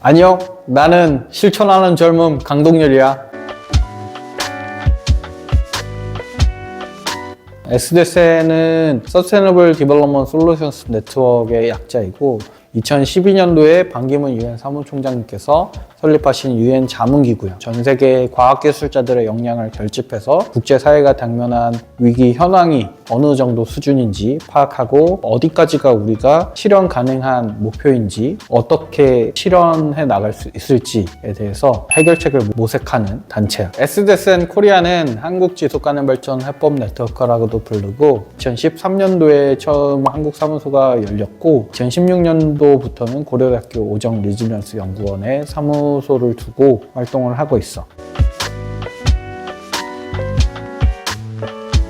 안녕, 나는 실천하는 젊음 강동열이야. SDSN은 Sustainable Development Solutions Network의 약자이고 2012년도에 반기문 유엔 사무총장님께서 설립하신 유엔 자문기구요. 전 세계 과학기술자들의 역량을 결집해서 국제사회가 당면한 위기 현황이 어느 정도 수준인지 파악하고 어디까지가 우리가 실현 가능한 목표인지 어떻게 실현해 나갈 수 있을지에 대해서 해결책을 모색하는 단체야. SDSN 코리아는 한국지속가능발전 해법 네트워크라고도 부르고 2013년도에 처음 한국 사무소가 열렸고 2016년도부터는 고려대학교 오정 리지넌스 연구원에 사무소를 두고 활동을 하고 있어.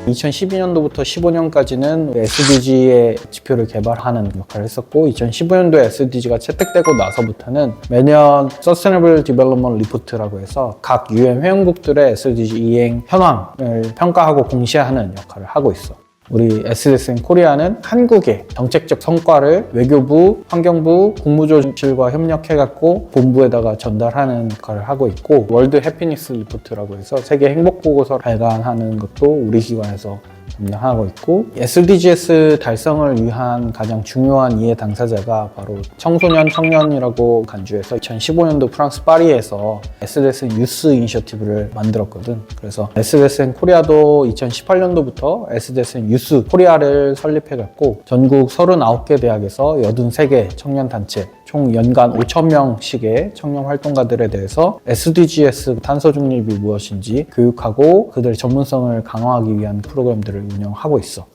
2012년도부터 15년까지는 SDG의 지표를 개발하는 역할을 했었고 2015년도에 SDG가 채택되고 나서부터는 매년 Sustainable Development Report라고 해서 각 UN 회원국들의 SDG 이행 현황을 평가하고 공시하는 역할을 하고 있어. 우리 SDSN 코리아는 한국의 정책적 성과를 외교부, 환경부, 국무조실과 협력해갖고 본부에다가 전달하는 역할을 하고 있고 월드 해피니스 리포트라고 해서 세계 행복보고서를 발간하는 것도 우리 기관에서 담당하고 있고 SDGs 달성을 위한 가장 중요한 이해 당사자가 바로 청소년 청년이라고 간주해서 2015년도 프랑스 파리에서 SDSN 유스 이니셔티브를 만들었거든. 그래서 SDSN 코리아도 2018년도부터 SDSN 유스 코리아를 설립해갖고 전국 39개 대학에서 83개 청년 단체 총 연간 5,000명씩의 청년 활동가들에 대해서 SDGs 탄소 중립이 무엇인지 교육하고 그들의 전문성을 강화하기 위한 프로그램들을 운영하고 있어.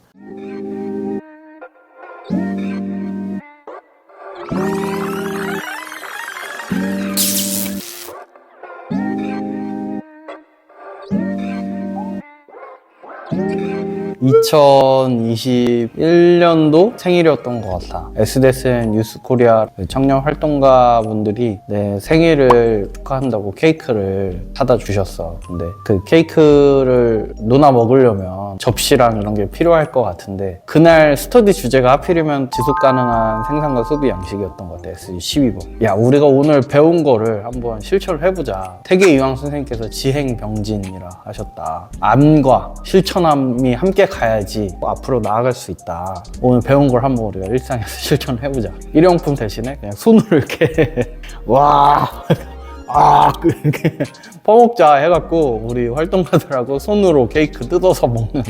(2021년도) 생일이었던 것 같아. SDSN 유스 코리아 청년 활동가 분들이 내 생일을 축하한다고 케이크를 사다 주셨어. 근데 그 케이크를 누나 먹으려면 접시랑 이런 게 필요할 것 같은데 그날 스터디 주제가 하필이면 지속 가능한 생산과 소비 양식이었던 것 같아. SDG 12번. 야, 우리가 오늘 배운 거를 한번 실천을 해보자. 태계이황 선생님께서 지행병진이라 하셨다. 암과 실천함이 함께 가야지 앞으로 나아갈 수 있다. 오늘 배운 걸 한번 우리가 일상에서 실천해보자. 일회용품 대신에 그냥 손으로 이렇게 와 이렇게 퍼먹자 해갖고 우리 활동가들하고 손으로 케이크 뜯어서 먹는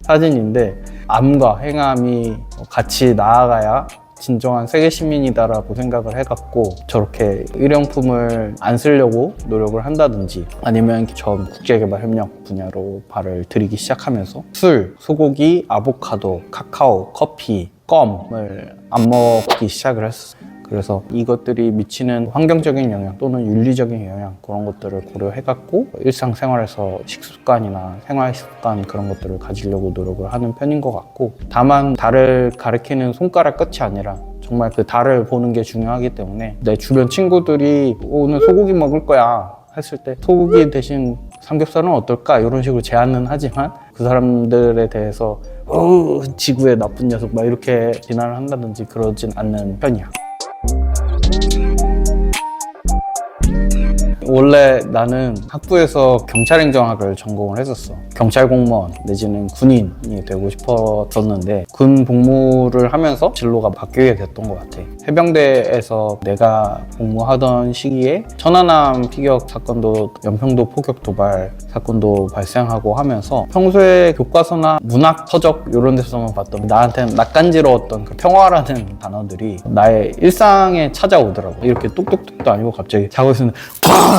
사진인데 암과 행암이 같이 나아가야 진정한 세계 시민이다라고 생각을 해갖고 저렇게 일회용품을 안 쓰려고 노력을 한다든지 아니면 전 국제개발협력 분야로 발을 들이기 시작하면서 술, 소고기, 아보카도, 카카오, 커피, 껌을 안 먹기 시작을 했어요. 그래서 이것들이 미치는 환경적인 영향 또는 윤리적인 영향 그런 것들을 고려해갖고 일상생활에서 식습관이나 생활습관 그런 것들을 가지려고 노력을 하는 편인 것 같고 다만 달을 가리키는 손가락 끝이 아니라 정말 그 달을 보는 게 중요하기 때문에 내 주변 친구들이 오늘 소고기 먹을 거야 했을 때 소고기 대신 삼겹살은 어떨까 이런 식으로 제안은 하지만 그 사람들에 대해서 지구의 나쁜 녀석 막 이렇게 비난을 한다든지 그러진 않는 편이야. 원래 나는 학부에서 경찰행정학을 전공을 했었어. 경찰 공무원 내지는 군인이 되고 싶었었는데 군 복무를 하면서 진로가 바뀌게 됐던 것 같아. 해병대에서 내가 복무하던 시기에 천안함 피격 사건도 연평도 포격 도발 사건도 발생하고 하면서 평소에 교과서나 문학 서적 이런 데서만 봤던 나한테는 낯간지러웠던 그 평화라는 단어들이 나의 일상에 찾아오더라고. 이렇게 뚝뚝뚝도 아니고 갑자기 자고 있었는데 팡!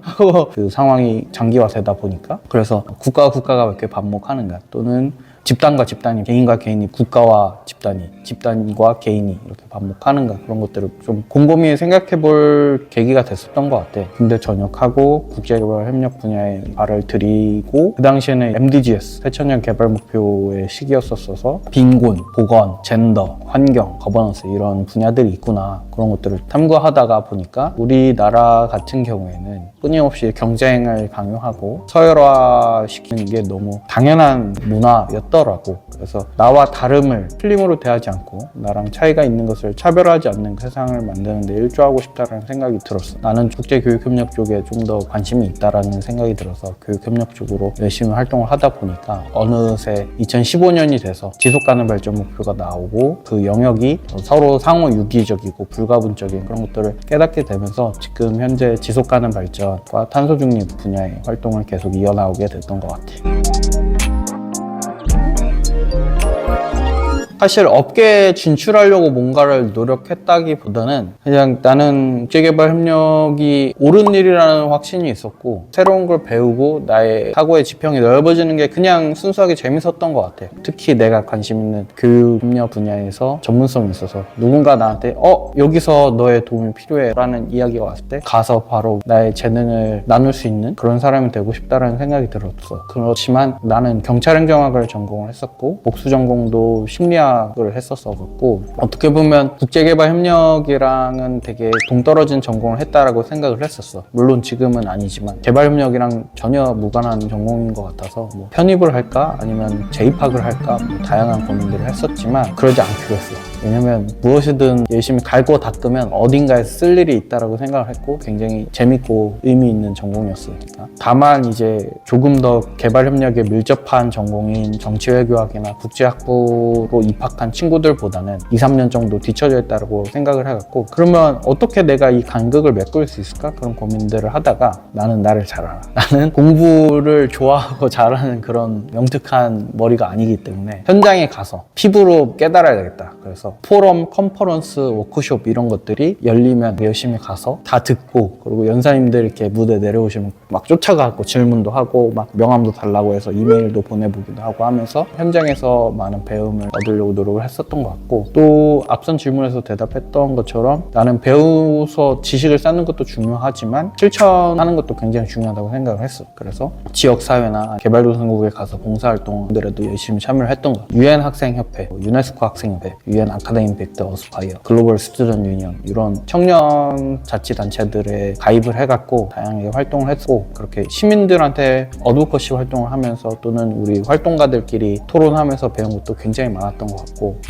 하고 그 상황이 장기화되다 보니까 그래서 국가와 국가가 왜 이렇게 반목하는가 또는 집단과 집단이, 개인과 개인이, 국가와 집단이, 집단과 개인이 이렇게 반복하는가 그런 것들을 좀 곰곰이 생각해 볼 계기가 됐었던 것 같아. 군대 전역하고 국제개발 협력 분야에 발을 들이고 그 당시에는 MDGs, 새천년 개발 목표의 시기였었어서 빈곤, 보건, 젠더, 환경, 거버넌스 이런 분야들이 있구나 그런 것들을 탐구하다가 보니까 우리나라 같은 경우에는 끊임없이 경쟁을 강요하고 서열화시키는 게 너무 당연한 문화였던 같더라고. 그래서 나와 다름을 틀림으로 대하지 않고 나랑 차이가 있는 것을 차별하지 않는 세상을 만드는 데 일조하고 싶다라는 생각이 들었어. 나는 국제교육협력 쪽에 좀 더 관심이 있다라는 생각이 들어서 교육협력 쪽으로 열심히 활동을 하다 보니까 어느새 2015년이 돼서 지속가능 발전 목표가 나오고 그 영역이 서로 상호 유기적이고 불가분적인 그런 것들을 깨닫게 되면서 지금 현재 지속가능 발전과 탄소 중립 분야의 활동을 계속 이어나오게 됐던 것 같아. 사실 업계에 진출하려고 뭔가를 노력했다기보다는 그냥 나는 국제개발협력이 옳은 일이라는 확신이 있었고 새로운 걸 배우고 나의 사고의 지평이 넓어지는 게 그냥 순수하게 재밌었던 것 같아. 특히 내가 관심 있는 교육협력 분야에서 전문성이 있어서 누군가 나한테 여기서 너의 도움이 필요해 라는 이야기가 왔을 때 가서 바로 나의 재능을 나눌 수 있는 그런 사람이 되고 싶다라는 생각이 들었어. 그렇지만 나는 경찰행정학을 전공을 했었고 복수 전공도 심리학 을 했었어갖고 어떻게 보면 국제개발협력이랑은 되게 동떨어진 전공을 했다라고 생각을 했었어. 물론 지금은 아니지만 개발협력이랑 전혀 무관한 전공인 것 같아서 뭐 편입을 할까 아니면 재입학을 할까 뭐 다양한 고민들을 했었지만 그러지 않기로 했어. 왜냐면 무엇이든 열심히 갈고 닦으면 어딘가에 쓸 일이 있다라고 생각을 했고 굉장히 재밌고 의미 있는 전공이었으니까. 다만 이제 조금 더 개발협력에 밀접한 전공인 정치외교학이나 국제학부로 입학한 친구들보다는 2, 3년 정도 뒤처져 있다고 생각을 해갖고 그러면 어떻게 내가 이 간극을 메꿀 수 있을까? 그런 고민들을 하다가 나는 나를 잘 알아. 나는 공부를 좋아하고 잘하는 그런 영특한 머리가 아니기 때문에 현장에 가서 피부로 깨달아야 되겠다. 그래서 포럼, 컨퍼런스, 워크숍 이런 것들이 열리면 열심히 가서 다 듣고 그리고 연사님들 이렇게 무대 내려오시면 막 쫓아가고 질문도 하고 막 명함도 달라고 해서 이메일도 보내보기도 하고 하면서 현장에서 많은 배움을 얻으려고 노력을 했었던 것 같고 또 앞선 질문에서 대답했던 것처럼 나는 배워서 지식을 쌓는 것도 중요하지만 실천하는 것도 굉장히 중요하다고 생각을 했어. 그래서 지역사회나 개발도상국에 가서 봉사활동들에도 열심히 참여를 했던 것. UN 학생협회, 유네스코 학생협회, UN 아카데미 임팩트 어스파이어, 글로벌 스튜던트 유니언 이런 청년 자치단체들에 가입을 해갖고 다양하게 활동을 했고 그렇게 시민들한테 어드보커시 활동을 하면서 또는 우리 활동가들끼리 토론하면서 배운 것도 굉장히 많았던 것 같고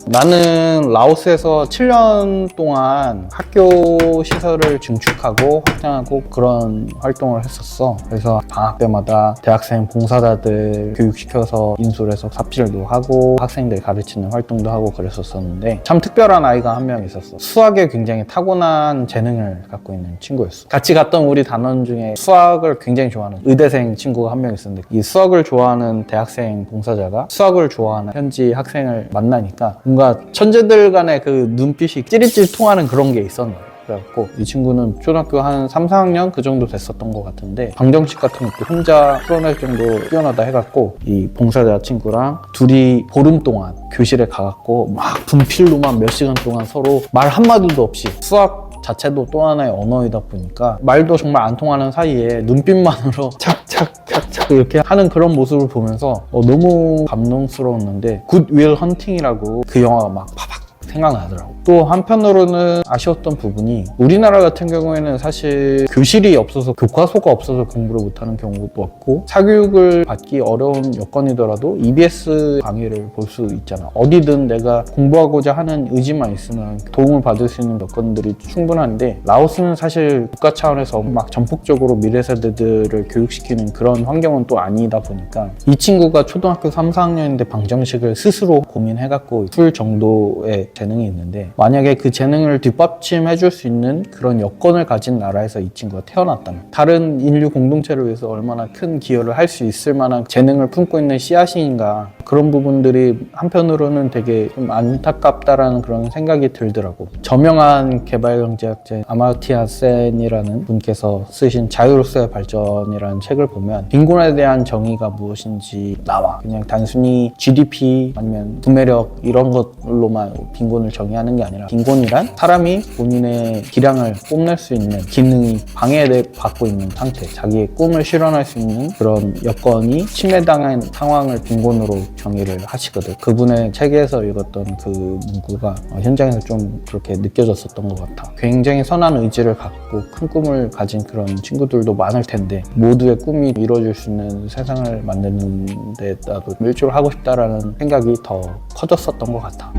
나는 라오스에서 7년 동안 학교 시설을 증축하고 확장하고 그런 활동을 했었어. 그래서 방학 때마다 대학생 봉사자들 교육시켜서 인솔해서 삽질도 하고 학생들 가르치는 활동도 하고 그랬었는데 참 특별한 아이가 한 명 있었어. 수학에 굉장히 타고난 재능을 갖고 있는 친구였어. 같이 갔던 우리 단원 중에 수학을 굉장히 좋아하는 의대생 친구가 한 명 있었는데 이 수학을 좋아하는 대학생 봉사자가 수학을 좋아하는 현지 학생을 만나니까 뭔가 천재들 간의 그 눈빛이 찌릿찌릿 통하는 그런 게 있었나. 그래갖고 이 친구는 초등학교 한 3, 4학년 그 정도 됐었던 것 같은데 방정식 같은 것도 혼자 풀어낼 정도로 뛰어나다 해갖고 이 봉사자 친구랑 둘이 보름 동안 교실에 가갖고 막 분필로만 몇 시간 동안 서로 말 한마디도 없이 수학 자체도 또 하나의 언어이다 보니까 말도 정말 안 통하는 사이에 눈빛만으로 착착착착 이렇게 하는 그런 모습을 보면서 너무 감동스러웠는데 굿 윌 헌팅이라고 그 영화가 막 파박 생각나더라고. 또 한편으로는 아쉬웠던 부분이 우리나라 같은 경우에는 사실 교실이 없어서 교과서가 없어서 공부를 못하는 경우도 없고 사교육을 받기 어려운 여건이더라도 EBS 강의를 볼 수 있잖아. 어디든 내가 공부하고자 하는 의지만 있으면 도움을 받을 수 있는 여건들이 충분한데 라오스는 사실 국가 차원에서 막 전폭적으로 미래 세대들을 교육시키는 그런 환경은 또 아니다 보니까 이 친구가 초등학교 3, 4학년인데 방정식을 스스로 고민해갖고 풀 정도의 재능이 있는데 만약에 그 재능을 뒷받침해 줄 수 있는 그런 여건을 가진 나라에서 이 친구가 태어났다면 다른 인류 공동체를 위해서 얼마나 큰 기여를 할 수 있을 만한 재능을 품고 있는 씨앗인가 그런 부분들이 한편으로는 되게 좀 안타깝다라는 그런 생각이 들더라고. 저명한 개발경제학자 아마티아 센이라는 분께서 쓰신 자유로서의 발전이라는 책을 보면 빈곤에 대한 정의가 무엇인지 나와. 그냥 단순히 GDP 아니면 구매력 이런 것로만 빈곤 빈곤을 정의하는 게 아니라, 빈곤이란 사람이 본인의 기량을 뽐낼 수 있는 기능이 방해받고 있는 상태, 자기의 꿈을 실현할 수 있는 그런 여건이 침해당한 상황을 빈곤으로 정의를 하시거든. 그분의 책에서 읽었던 그 문구가 현장에서 좀 그렇게 느껴졌었던 것 같아. 굉장히 선한 의지를 갖고 큰 꿈을 가진 그런 친구들도 많을 텐데, 모두의 꿈이 이루어질 수 있는 세상을 만드는 데 나도 일조를 하고 싶다라는 생각이 더 커졌었던 것 같아.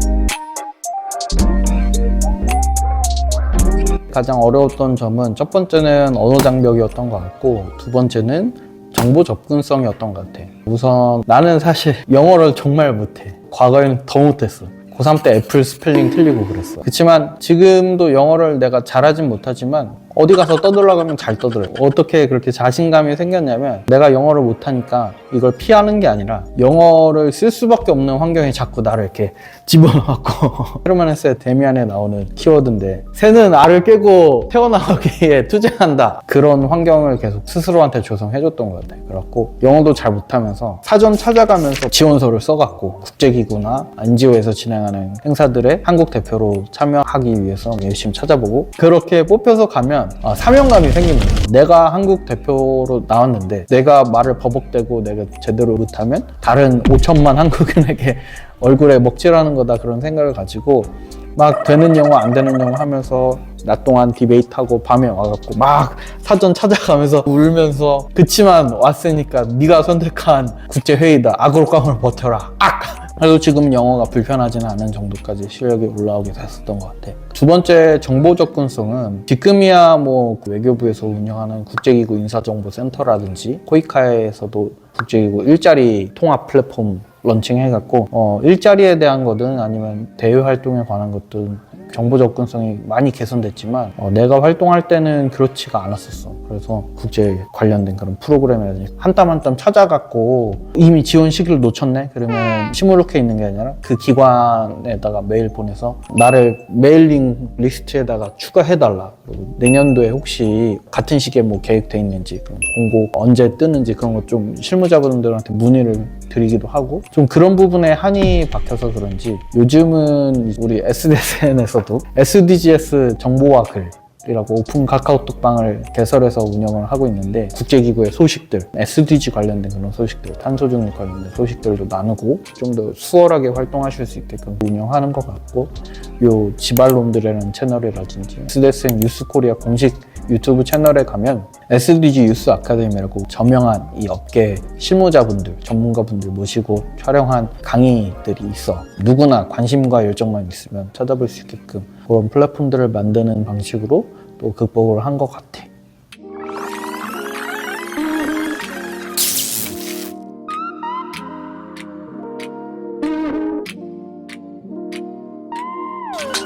가장 어려웠던 점은 첫 번째는 언어 장벽이었던 것 같고, 두 번째는 정보 접근성이었던 것 같아. 우선 나는 사실 영어를 정말 못해. 과거에는 더 못했어. 고3 때 애플 스펠링 틀리고 그랬어. 그치만 지금도 영어를 내가 잘하진 못하지만 어디 가서 떠들어가면 잘 떠들어요. 어떻게 그렇게 자신감이 생겼냐면, 내가 영어를 못하니까 이걸 피하는 게 아니라 영어를 쓸 수밖에 없는 환경에 자꾸 나를 이렇게 집어넣고 헤르만헤세의 데미안에 나오는 키워드인데, 새는 알을 깨고 태어나기에 투쟁한다. 그런 환경을 계속 스스로한테 조성해줬던 것 같아요. 그래갖고 영어도 잘 못하면서 사전 찾아가면서 지원서를 써갖고 국제기구나 NGO에서 진행하는 행사들의 한국 대표로 참여하기 위해서 열심히 찾아보고, 그렇게 뽑혀서 가면 사명감이 생깁니다. 내가 한국 대표로 나왔는데 내가 말을 버벅대고 내가 제대로 못하면 다른 5천만 한국인에게 얼굴에 먹칠하는 거다, 그런 생각을 가지고 막 되는 영어 안 되는 영어 하면서 낮 동안 디베이트하고 밤에 와갖고 막 사전 찾아가면서 울면서, 그치만 왔으니까 네가 선택한 국제회의다, 악으로 깡을 버텨라, 그래도 지금 영어가 불편하지는 않은 정도까지 실력이 올라오게 됐었던 것 같아. 두 번째, 정보 접근성은 지금이야 뭐 외교부에서 운영하는 국제기구 인사정보센터라든지 코이카에서도 국제기구 일자리 통합 플랫폼 런칭해갖고 일자리에 대한 거든 아니면 대외 활동에 관한 것든 정보 접근성이 많이 개선됐지만 내가 활동할 때는 그렇지가 않았었어. 그래서 국제 관련된 그런 프로그램이라든지 한 땀 한 땀 찾아갖고 이미 지원 시기를 놓쳤네? 그러면 시무룩해 있는 게 아니라 그 기관에다가 메일 보내서 나를 메일링 리스트에다가 추가해달라. 내년도에 혹시 같은 시기에 뭐 계획돼 있는지, 공고 언제 뜨는지 그런 거 좀 실무자분들한테 문의를 드리기도 하고, 좀 그런 부분에 한이 박혀서 그런지 요즘은 우리 SDSN에서도 SDGs 정보와 글이라고 오픈 카카오톡방을 개설해서 운영을 하고 있는데, 국제기구의 소식들, SDG 관련된 그런 소식들, 탄소중립 관련된 소식들도 나누고 좀 더 수월하게 활동하실 수 있게끔 운영하는 것 같고, 요 지발놈들이라는 채널이라든지 SDS 뉴스코리아 공식 유튜브 채널에 가면 SDG 뉴스 아카데미라고 저명한 이 업계 실무자분들, 전문가분들 모시고 촬영한 강의들이 있어. 누구나 관심과 열정만 있으면 찾아볼 수 있게끔 그런 플랫폼들을 만드는 방식으로 또 극복을 한 것 같아.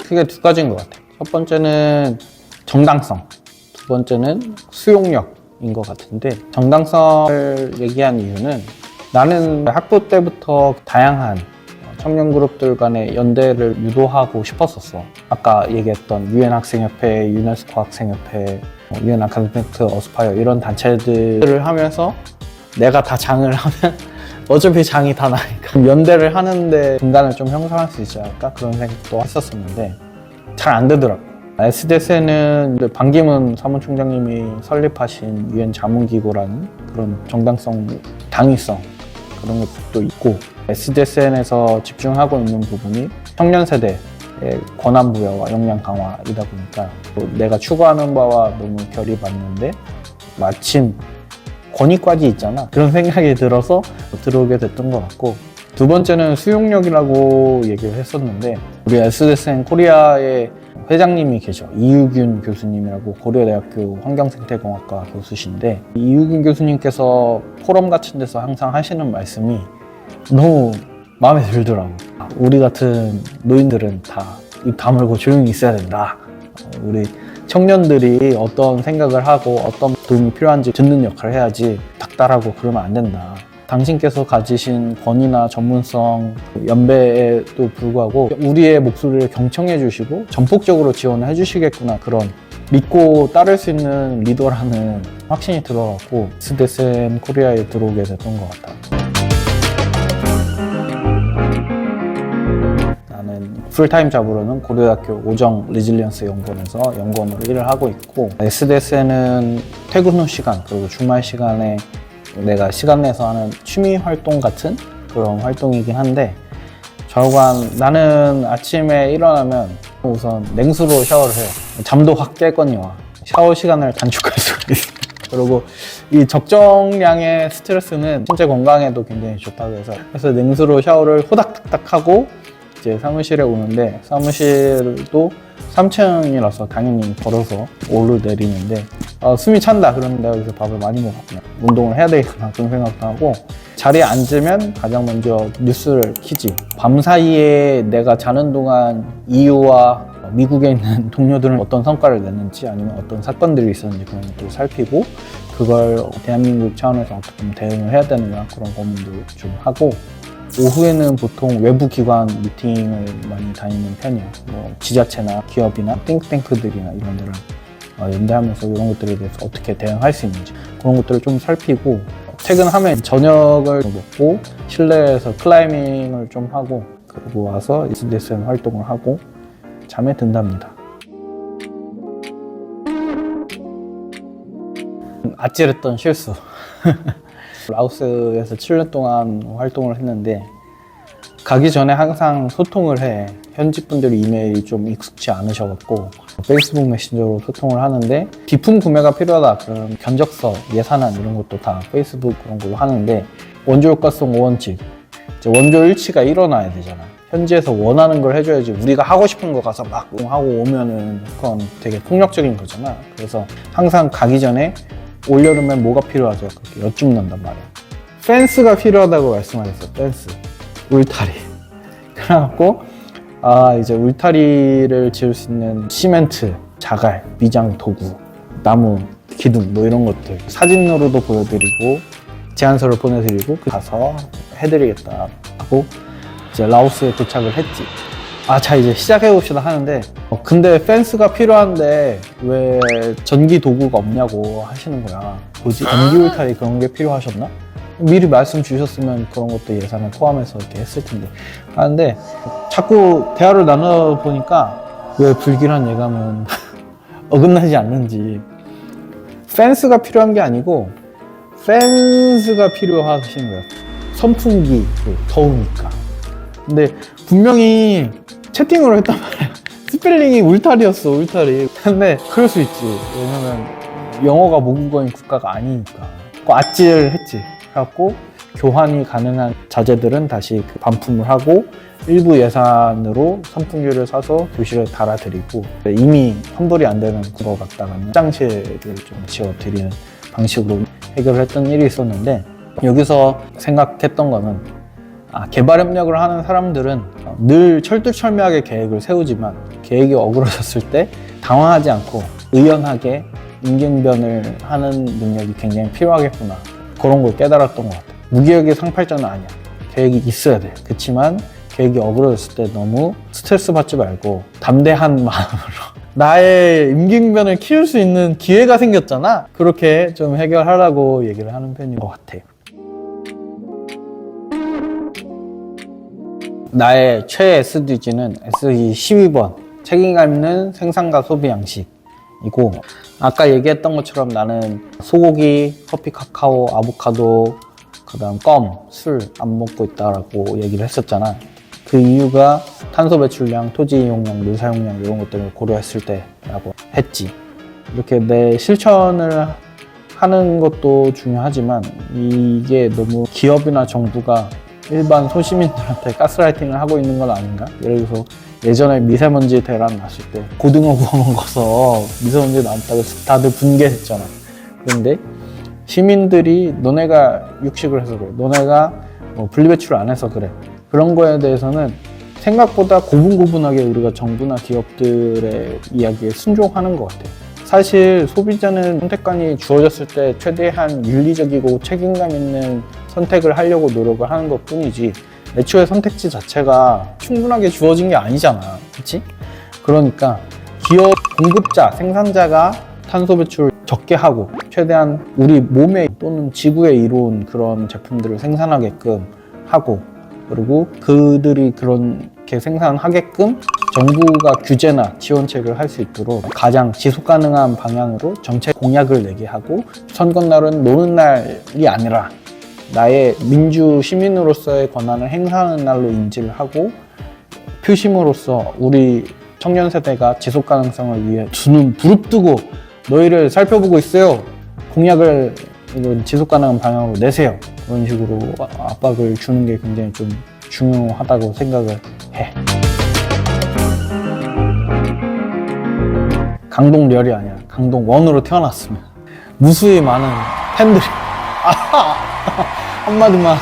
크게 두 가지인 것 같아. 첫 번째는 정당성, 두 번째는 수용력인 것 같은데, 정당성을 얘기한 이유는 나는 학부 때부터 다양한 청년 그룹들 간의 연대를 유도하고 싶었었어. 아까 얘기했던 UN 학생협회, 유네스코 학생협회, UN 아카데믹 어스파이어 이런 단체들을 하면서 내가 다 장을 하면 어차피 장이 다 나니까 연대를 하는데 분단을 좀 형성할 수 있지 않을까? 그런 생각도 했었었는데 잘 안 되더라고. SDS는 반기문 사무총장님이 설립하신 UN 자문기구라는 그런 정당성, 당위성 그런 것도 있고, SDSN에서 집중하고 있는 부분이 청년 세대의 권한 부여와 역량 강화이다 보니까 내가 추구하는 바와 너무 결이 맞는데 마침 권위까지 있잖아, 그런 생각이 들어서 들어오게 됐던 것 같고, 두 번째는 수용력이라고 얘기를 했었는데, 우리 SDSN 코리아의 회장님이 계셔. 이유균 교수님이라고 고려대학교 환경생태공학과 교수신데, 이유균 교수님께서 포럼 같은 데서 항상 하시는 말씀이 너무 마음에 들더라고. 우리 같은 노인들은 다 입 다물고 조용히 있어야 된다. 우리 청년들이 어떤 생각을 하고 어떤 도움이 필요한지 듣는 역할을 해야지 닥달하고 그러면 안 된다. 당신께서 가지신 권위나 전문성, 연배에도 불구하고 우리의 목소리를 경청해 주시고 전폭적으로 지원을 해 주시겠구나, 그런 믿고 따를 수 있는 리더라는 확신이 들어갔고 SDSN 코리아에 들어오게 됐던 것 같아. 나는 나는 풀타임 잡으로는 고려대학교 오정 리질리언스 연구원에서 연구원으로 일을 하고 있고, SDS는 퇴근 후 시간 그리고 주말 시간에 내가 시간 내서 하는 취미 활동 같은 그런 활동이긴 한데, 좌우간 나는 아침에 일어나면 우선 냉수로 샤워를 해요. 잠도 확 깰거니와 샤워 시간을 단축할 수가 있어요. 그리고 이 적정량의 스트레스는 신체 건강에도 굉장히 좋다고 해서, 그래서 냉수로 샤워를 호닥닥닥 하고 이제 사무실에 오는데, 사무실도 3층이라서 당연히 걸어서 오르내리는데, 숨이 찬다 그러면 내가 여기서 밥을 많이 먹었구나, 운동을 해야 되겠구나 그런 생각도 하고, 자리에 앉으면 가장 먼저 뉴스를 키지. 밤사이에 내가 자는 동안 EU와 미국에 있는 동료들은 어떤 성과를 냈는지, 아니면 어떤 사건들이 있었는지 그런 것들을 살피고, 그걸 대한민국 차원에서 어떻게 대응을 해야 되느냐 그런 고민도 좀 하고, 오후에는 보통 외부 기관 미팅을 많이 다니는 편이야. 뭐 지자체나 기업이나 띵크탱크들이나 이런 데를 연대하면서 이런 것들에 대해서 어떻게 대응할 수 있는지 그런 것들을 좀 살피고, 퇴근하면 저녁을 먹고 실내에서 클라이밍을 좀 하고, 그리고 와서 SDSN 활동을 하고 잠에 든답니다. 아찔했던 실수. 라오스에서 7년 동안 활동을 했는데, 가기 전에 항상 소통을 해. 현직 분들이 이메일이 좀 익숙치 않으셔갖고 페이스북 메신저로 소통을 하는데, 비품 구매가 필요하다 그런 견적서, 예산안 이런 것도 다 페이스북 그런 걸로 하는데, 원조 효과성 5원칙, 원조 일치가 일어나야 되잖아. 현지에서 원하는 걸 해줘야지, 우리가 하고 싶은 거 가서 막 하고 오면은 그건 되게 폭력적인 거잖아. 그래서 항상 가기 전에 올여름엔 뭐가 필요하죠? 그렇게 여쭙는단 말이야. 펜스가 필요하다고 말씀하셨어요. 펜스, 울타리. 그래갖고 이제 울타리를 지을 수 있는 시멘트, 자갈, 미장 도구, 나무, 기둥 뭐 이런 것들 사진으로도 보여드리고 제안서를 보내드리고 가서 해드리겠다 하고 이제 라오스에 도착을 했지. 자 이제 시작해봅시다 하는데, 근데 펜스가 필요한데 왜 전기 도구가 없냐고 하시는 거야. 뭐지? 전기 울타리 그런 게 필요하셨나? 미리 말씀 주셨으면 그런 것도 예산을 포함해서 이렇게 했을 텐데 하는데, 자꾸 대화를 나눠보니까 왜 불길한 예감은 어긋나지 않는지, 펜스가 필요한 게 아니고 펜스가 필요하신 거예요. 선풍기, 더우니까. 근데 분명히 채팅으로 했단 말이야. 스펠링이 울타리였어, 울타리. 근데 그럴 수 있지. 왜냐면 영어가 모국어인 국가가 아니니까. 아찔을 했지. 그래갖고 교환이 가능한 자재들은 다시 반품을 하고, 일부 예산으로 선풍기를 사서 교실에 달아드리고, 이미 환불이 안 되는 거 갖다가는 화장실을 좀 지어드리는 방식으로 해결을 했던 일이 있었는데, 여기서 생각했던 거는, 개발 협력을 하는 사람들은 늘 철두철미하게 계획을 세우지만 계획이 어그러졌을 때 당황하지 않고 의연하게 임기응변을 하는 능력이 굉장히 필요하겠구나, 그런 걸 깨달았던 것 같아요. 무기력의 상팔자는 아니야. 계획이 있어야 돼. 그렇지만 계획이 어그러졌을 때 너무 스트레스 받지 말고 담대한 마음으로 나의 임기응변을 키울 수 있는 기회가 생겼잖아. 그렇게 좀 해결하라고 얘기를 하는 편인 것 같아요. 나의 최애 SDG는 SDG 12번, 책임감 있는 생산과 소비 양식이고, 아까 얘기했던 것처럼 나는 소고기, 커피, 카카오, 아보카도, 그 다음 껌, 술 안 먹고 있다라고 얘기를 했었잖아. 그 이유가 탄소 배출량, 토지 이용량, 물 사용량 이런 것들을 고려했을 때라고 했지. 이렇게 내 실천을 하는 것도 중요하지만, 이게 너무 기업이나 정부가 일반 소시민들한테 가스라이팅을 하고 있는 건 아닌가? 예를 들어서 예전에 미세먼지 대란 났을 때 고등어 구워 먹어서 미세먼지 나왔다고 다들 분개했잖아. 그런데 시민들이 너네가 육식을 해서 그래, 너네가 분리배출을 안 해서 그래, 그런 거에 대해서는 생각보다 고분고분하게 우리가 정부나 기업들의 이야기에 순종하는 것 같아요. 사실 소비자는 선택권이 주어졌을 때 최대한 윤리적이고 책임감 있는 선택을 하려고 노력을 하는 것 뿐이지, 애초에 선택지 자체가 충분하게 주어진 게 아니잖아. 그치? 그러니까 기업 공급자, 생산자가 탄소 배출을 적게 하고 최대한 우리 몸에 또는 지구에 이로운 그런 제품들을 생산하게끔 하고, 그리고 그들이 그렇게 이렇게 생산하게끔 정부가 규제나 지원책을 할 수 있도록 가장 지속 가능한 방향으로 정책 공약을 내게 하고, 선거날은 노는 날이 아니라 나의 민주 시민으로서의 권한을 행사하는 날로 인지를 하고, 표심으로써 우리 청년 세대가 지속 가능성을 위해 두 눈 부릅뜨고 너희를 살펴보고 있어요. 공약을 지속 가능한 방향으로 내세요. 그런 식으로 압박을 주는 게 굉장히 좀 중요하다고 생각을 해. 강동렬이 아니라 강동원으로 태어났으면 무수히 많은 팬들이 한마디만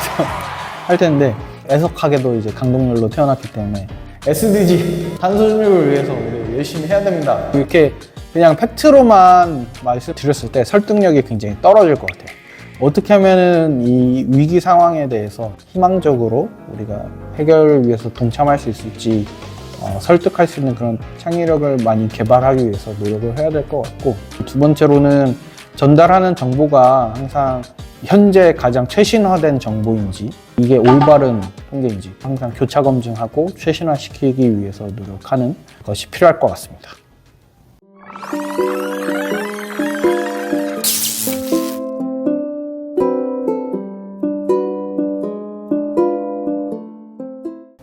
할 텐데, 애석하게도 이제 강동렬로 태어났기 때문에 SDG 탄소중립을 위해서 우리 열심히 해야 됩니다. 이렇게 그냥 팩트로만 말씀드렸을 때 설득력이 굉장히 떨어질 것 같아요. 어떻게 하면은 이 위기 상황에 대해서 희망적으로 우리가 해결을 위해서 동참할 수 있을지 설득할 수 있는 그런 창의력을 많이 개발하기 위해서 노력을 해야 될 것 같고, 두 번째로는 전달하는 정보가 항상 현재 가장 최신화된 정보인지, 이게 올바른 통계인지 항상 교차 검증하고 최신화시키기 위해서 노력하는 것이 필요할 것 같습니다.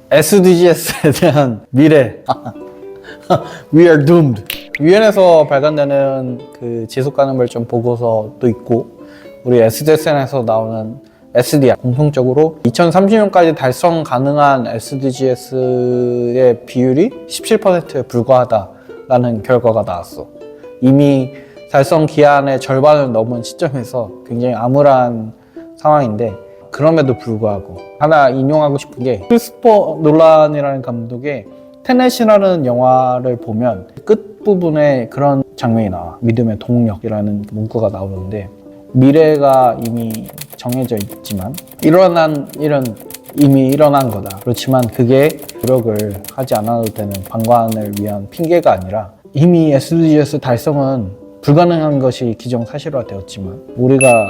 SDGs에 대한 미래 We are doomed. 유엔에서 발간되는 그 지속가능 발전 보고서도 있고, 우리 SDSN에서 나오는 SDR 공통적으로 2030년까지 달성 가능한 SDGs의 비율이 17%에 불과하다라는 결과가 나왔어. 이미 달성 기한의 절반을 넘은 시점에서 굉장히 암울한 상황인데, 그럼에도 불구하고 하나 인용하고 싶은 게, 크리스토퍼 놀란이라는 감독의 테넷이라는 영화를 보면 끝부분에 그런 장면이 나와. 믿음의 동력이라는 문구가 나오는데, 미래가 이미 정해져 있지만 일어난 일은 이미 일어난 거다. 그렇지만 그게 노력을 하지 않아도 되는 방관을 위한 핑계가 아니라, 이미 SDGs 달성은 불가능한 것이 기정사실화되었지만 우리가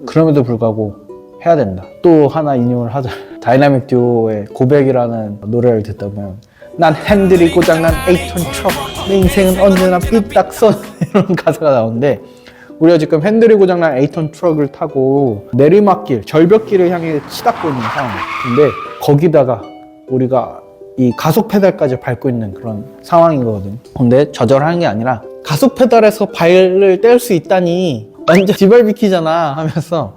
그럼에도 불구하고 해야 된다. 또 하나 인용을 하자. 다이나믹 듀오의 고백이라는 노래를 듣다 보면, 난 핸들이 고장난 8톤 트럭, 내 인생은 언제나 삐딱선 이런 가사가 나오는데, 우리가 지금 핸들이 고장난 8톤 트럭을 타고 내리막길, 절벽길을 향해 치닫고 있는 상황. 근데 거기다가 우리가 이 가속 페달까지 밟고 있는 그런 상황이거든. 근데 좌절하는 게 아니라, 가속 페달에서 발을 뗄 수 있다니 완전 지발비키잖아 하면서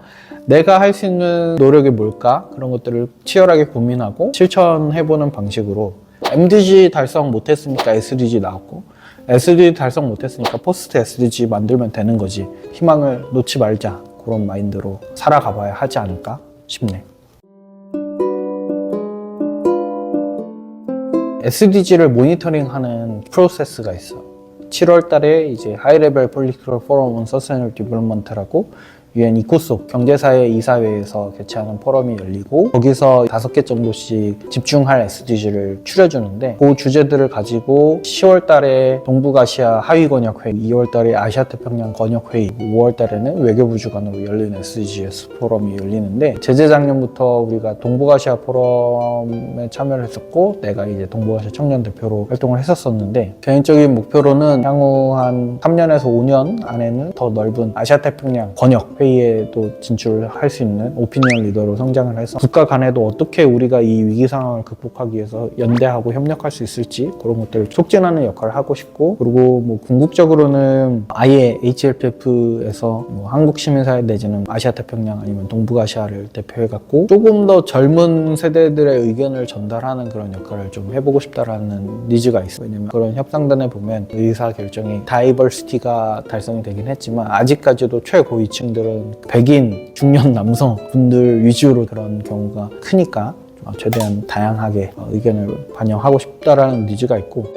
내가 할 수 있는 노력이 뭘까? 그런 것들을 치열하게 고민하고 실천해보는 방식으로, MDG 달성 못했으니까 SDG 나왔고, SDG 달성 못했으니까 포스트 SDG 만들면 되는 거지. 희망을 놓지 말자. 그런 마인드로 살아가봐야 하지 않을까 싶네. SDG를 모니터링하는 프로세스가 있어. 7월 달에 이제 하이레벨 폴리티컬 포럼 온 서스테이너블 디벨롭먼트라고 UN 이코속 경제사회 이사회에서 개최하는 포럼이 열리고, 거기서 5개 정도씩 집중할 SDG를 추려주는데, 그 주제들을 가지고 10월 달에 동북아시아 하위권역회의, 2월 달에 아시아태평양 권역회의, 5월 달에는 외교부 주관으로 열리는 SDGs 포럼이 열리는데, 재작년부터 우리가 동북아시아 포럼에 참여를 했었고, 내가 이제 동북아시아 청년 대표로 활동을 했었었는데, 개인적인 목표로는 향후 한 3년에서 5년 안에는 더 넓은 아시아태평양 권역 회의에도 진출할 수 있는 오피니언 리더로 성장을 해서 국가 간에도 어떻게 우리가 이 위기 상황을 극복하기 위해서 연대하고 협력할 수 있을지, 그런 것들을 촉진하는 역할을 하고 싶고, 그리고 뭐 궁극적으로는 아예 HLPF에서 뭐 한국 시민사회 내지는 아시아태평양 아니면 동북아시아를 대표해갖고 조금 더 젊은 세대들의 의견을 전달하는 그런 역할을 좀 해보고 싶다라는 니즈가 있어요. 왜냐면 그런 협상단에 보면 의사결정이 다이버시티가 달성이 되긴 했지만, 아직까지도 최고위층들은 백인 중년 남성 분들 위주로 그런 경우가 크니까 최대한 다양하게 의견을 반영하고 싶다라는 니즈가 있고,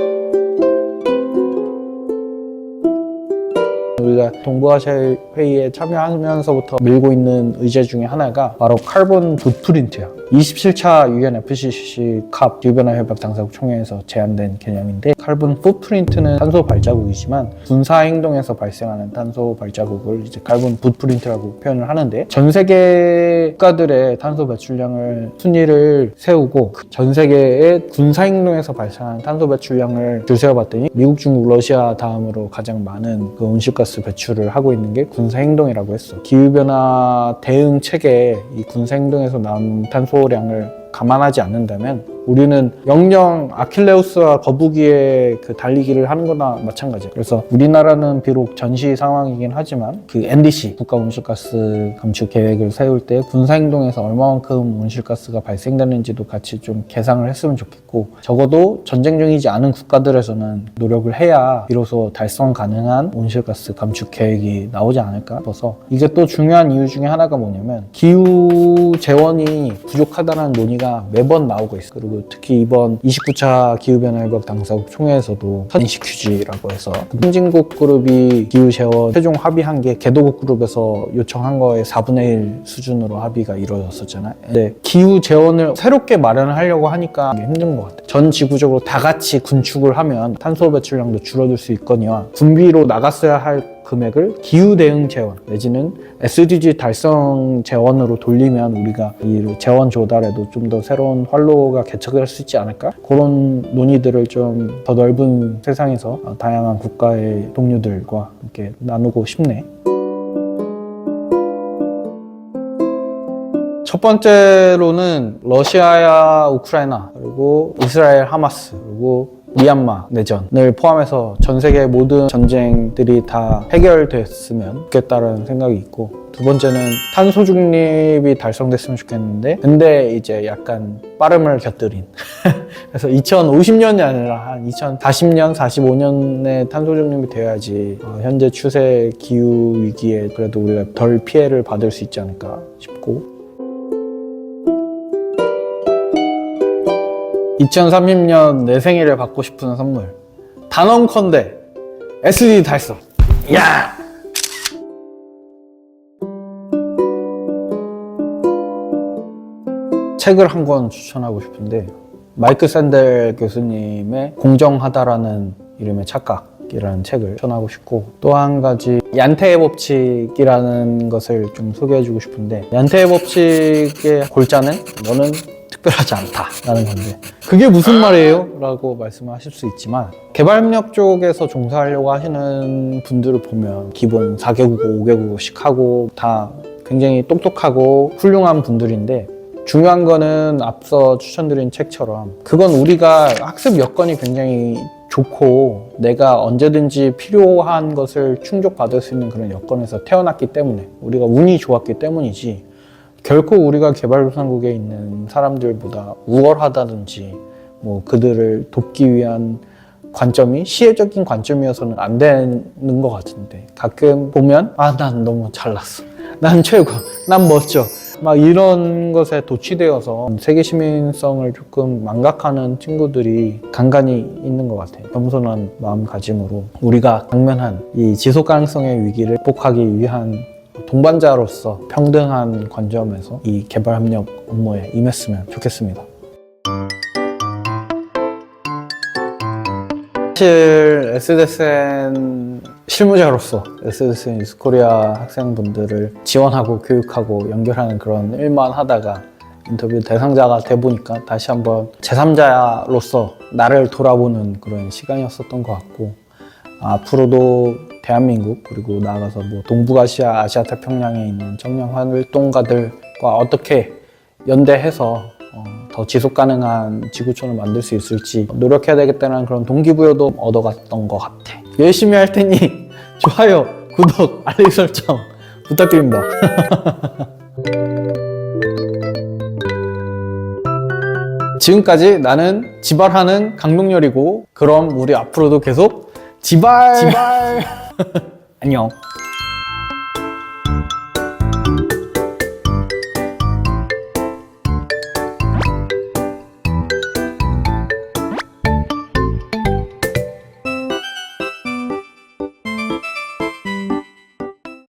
우리가 동부아시아 회의에 참여하면서부터 밀고 있는 의제 중에 하나가 바로 카본 풋프린트야. 27차 UNFCCC 캅 기후변화 협약 당사국 총회에서 제안된 개념인데, 카본 풋프린트는 탄소 발자국이지만 군사 행동에서 발생하는 탄소 발자국을 이제 카본 풋프린트라고 표현을 하는데, 전 세계 국가들의 탄소 배출량을 순위를 세우고 전 세계의 군사 행동에서 발생하는 탄소 배출량을 줄 세워봤더니 미국, 중국, 러시아 다음으로 가장 많은 그 온실가스 배출을 하고 있는 게 군사 행동이라고 했어. 기후변화 대응 체계에 이 군사 행동에서 나온 탄소량을 감안하지 않는다면 우리는 영영 아킬레우스와 거북이의 그 달리기를 하는 거나 마찬가지야. 그래서 우리나라는 비록 전시 상황이긴 하지만 그 NDC 국가 온실가스 감축 계획을 세울 때 군사 행동에서 얼마만큼 온실가스가 발생되는지도 같이 좀 계산을 했으면 좋겠고, 적어도 전쟁 중이지 않은 국가들에서는 노력을 해야 비로소 달성 가능한 온실가스 감축 계획이 나오지 않을까 싶어서, 이게 또 중요한 이유 중에 하나가 뭐냐면 기후 재원이 부족하다는 논의가 매번 나오고 있어. 그리고 특히 이번 29차 기후변화협약 당사국 총회에서도 NCQG라고 해서 선진국 그룹이 기후 재원 최종 합의한 게 개도국 그룹에서 요청한 거의 4분의 1 수준으로 합의가 이루어졌었잖아요. 근데 기후 재원을 새롭게 마련을 하려고 하니까 힘든 것 같아요. 전 지구적으로 다 같이 군축을 하면 탄소 배출량도 줄어들 수 있거니와 군비로 나갔어야 할 금액을 기후 대응 재원 내지는 SDG 달성 재원으로 돌리면 우리가 이 재원 조달에도 좀 더 새로운 활로가 개척될 수 있지 않을까? 그런 논의들을 좀 더 넓은 세상에서 다양한 국가의 동료들과 함께 나누고 싶네. 첫 번째로는 러시아야 우크라이나, 그리고 이스라엘 하마스, 그리고 미얀마 내전을 포함해서 전 세계 모든 전쟁들이 다 해결됐으면 좋겠다는 생각이 있고, 두 번째는 탄소 중립이 달성됐으면 좋겠는데, 근데 이제 약간 빠름을 곁들인 그래서 2050년이 아니라 한 2040년, 45년에 탄소 중립이 되어야지 현재 추세 기후 위기에 그래도 우리가 덜 피해를 받을 수 있지 않을까 싶고, 2030년 내 생일에 받고 싶은 선물, 단언컨대 SDG 달성. 야! 책을 한 권 추천하고 싶은데, 마이크 샌델 교수님의 공정하다라는 이름의 착각이라는 책을 추천하고 싶고, 또 한 가지 얀테의 법칙이라는 것을 좀 소개해주고 싶은데, 얀테의 법칙의 골자는 너는 특별하지 않다라는 건데, 그게 무슨 말이에요? 라고 말씀하실 수 있지만, 개발협력 쪽에서 종사하려고 하시는 분들을 보면 기본 4개국어, 5개국어씩 하고 다 굉장히 똑똑하고 훌륭한 분들인데, 중요한 거는 앞서 추천드린 책처럼 그건 우리가 학습 여건이 굉장히 좋고 내가 언제든지 필요한 것을 충족받을 수 있는 그런 여건에서 태어났기 때문에, 우리가 운이 좋았기 때문이지, 결코 우리가 개발도상국에 있는 사람들보다 우월하다든지 뭐 그들을 돕기 위한 관점이 시혜적인 관점이어서는 안 되는 것 같은데, 가끔 보면 난 너무 잘났어, 난 최고, 난 멋져, 막 이런 것에 도취되어서 세계 시민성을 조금 망각하는 친구들이 간간히 있는 것 같아요. 겸손한 마음가짐으로 우리가 당면한 이 지속 가능성의 위기를 극복하기 위한 동반자로서 평등한 관점에서 이 개발협력 업무에 임했으면 좋겠습니다. 사실 SDSN 실무자로서 SDSN 유스코리아 학생분들을 지원하고 교육하고 연결하는 그런 일만 하다가 인터뷰 대상자가 돼보니까 다시 한번 제3자로서 나를 돌아보는 그런 시간이었었던 것 같고, 앞으로도 대한민국 그리고 나아가서 뭐 동북아시아, 아시아 태평양에 있는 청년 활동가들과 어떻게 연대해서 더 지속 가능한 지구촌을 만들 수 있을지 노력해야 되겠다는 그런 동기부여도 얻어갔던 것 같아. 열심히 할 테니 좋아요, 구독, 알림 설정 부탁드립니다. 지금까지 나는 지발하는 강동열이고, 그럼 우리 앞으로도 계속 지발! 안녕.